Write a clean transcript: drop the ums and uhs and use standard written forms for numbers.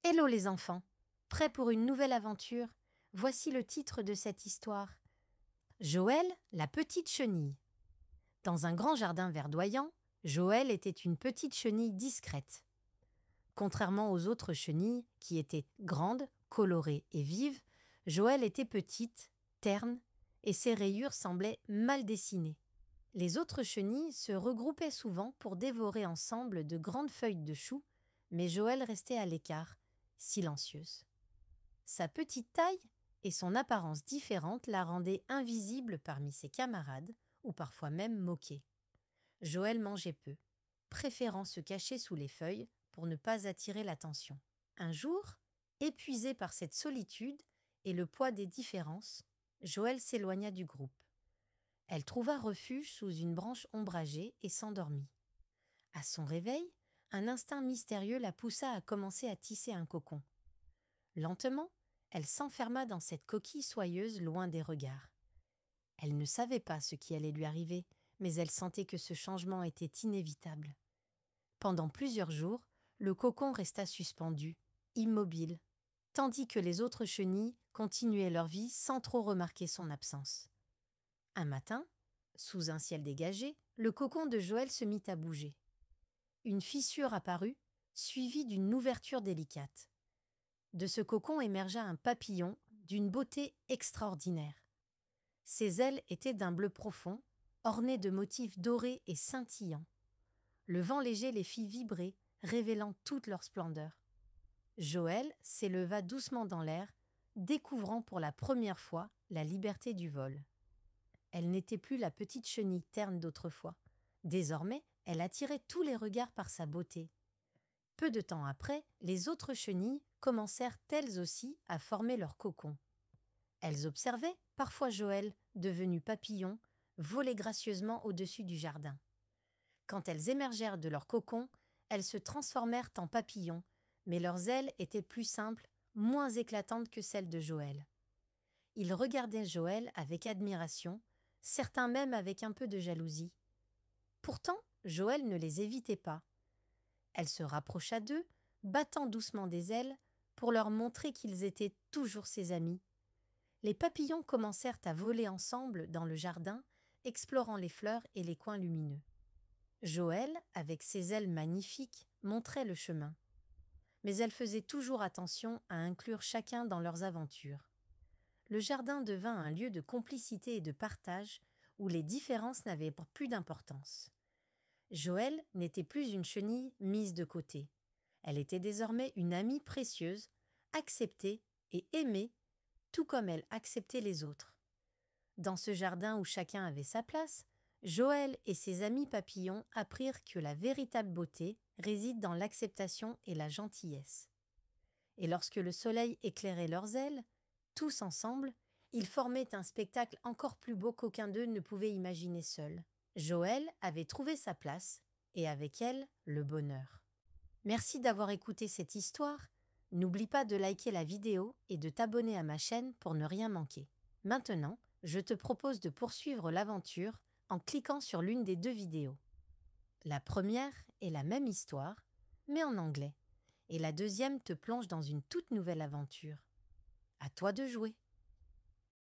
Hello les enfants! Prêts pour une nouvelle aventure? Voici le titre de cette histoire. Joël, la petite chenille. Dans un grand jardin verdoyant, Joël était une petite chenille discrète. Contrairement aux autres chenilles, qui étaient grandes, colorées et vives, Joël était petite, terne, et ses rayures semblaient mal dessinées. Les autres chenilles se regroupaient souvent pour dévorer ensemble de grandes feuilles de chou, mais Joël restait à l'écart, silencieuse. Sa petite taille et son apparence différente la rendaient invisible parmi ses camarades, ou parfois même moquée. Joël mangeait peu, préférant se cacher sous les feuilles pour ne pas attirer l'attention. Un jour, épuisé par cette solitude et le poids des différences, Joël s'éloigna du groupe. Elle trouva refuge sous une branche ombragée et s'endormit. À son réveil, un instinct mystérieux la poussa à commencer à tisser un cocon. Lentement, elle s'enferma dans cette coquille soyeuse loin des regards. Elle ne savait pas ce qui allait lui arriver, mais elle sentait que ce changement était inévitable. Pendant plusieurs jours, le cocon resta suspendu, immobile, tandis que les autres chenilles continuaient leur vie sans trop remarquer son absence. Un matin, sous un ciel dégagé, le cocon de Joël se mit à bouger. Une fissure apparut, suivie d'une ouverture délicate. De ce cocon émergea un papillon d'une beauté extraordinaire. Ses ailes étaient d'un bleu profond, ornées de motifs dorés et scintillants. Le vent léger les fit vibrer, révélant toute leur splendeur. Joël s'éleva doucement dans l'air, découvrant pour la première fois la liberté du vol. Elle n'était plus la petite chenille terne d'autrefois. Désormais, elle attirait tous les regards par sa beauté. Peu de temps après, les autres chenilles commencèrent elles aussi à former leur cocon. Elles observaient parfois Joël, devenu papillon, voler gracieusement au-dessus du jardin. Quand elles émergèrent de leur cocon, elles se transformèrent en papillons, mais leurs ailes étaient plus simples, moins éclatantes que celles de Joël. Ils regardaient Joël avec admiration, certains même avec un peu de jalousie. Pourtant, Joël ne les évitait pas. Elle se rapprocha d'eux, battant doucement des ailes, pour leur montrer qu'ils étaient toujours ses amis. Les papillons commencèrent à voler ensemble dans le jardin, explorant les fleurs et les coins lumineux. Joël, avec ses ailes magnifiques, montrait le chemin. Mais elle faisait toujours attention à inclure chacun dans leurs aventures. Le jardin devint un lieu de complicité et de partage où les différences n'avaient plus d'importance. Joël n'était plus une chenille mise de côté. Elle était désormais une amie précieuse, acceptée et aimée, tout comme elle acceptait les autres. Dans ce jardin où chacun avait sa place, Joël et ses amis papillons apprirent que la véritable beauté réside dans l'acceptation et la gentillesse. Et lorsque le soleil éclairait leurs ailes, tous ensemble, ils formaient un spectacle encore plus beau qu'aucun d'eux ne pouvait imaginer seul. Joël avait trouvé sa place, et avec elle, le bonheur. Merci d'avoir écouté cette histoire. N'oublie pas de liker la vidéo et de t'abonner à ma chaîne pour ne rien manquer. Maintenant, je te propose de poursuivre l'aventure en cliquant sur l'une des deux vidéos. La première est la même histoire, mais en anglais, et la deuxième te plonge dans une toute nouvelle aventure. À toi de jouer.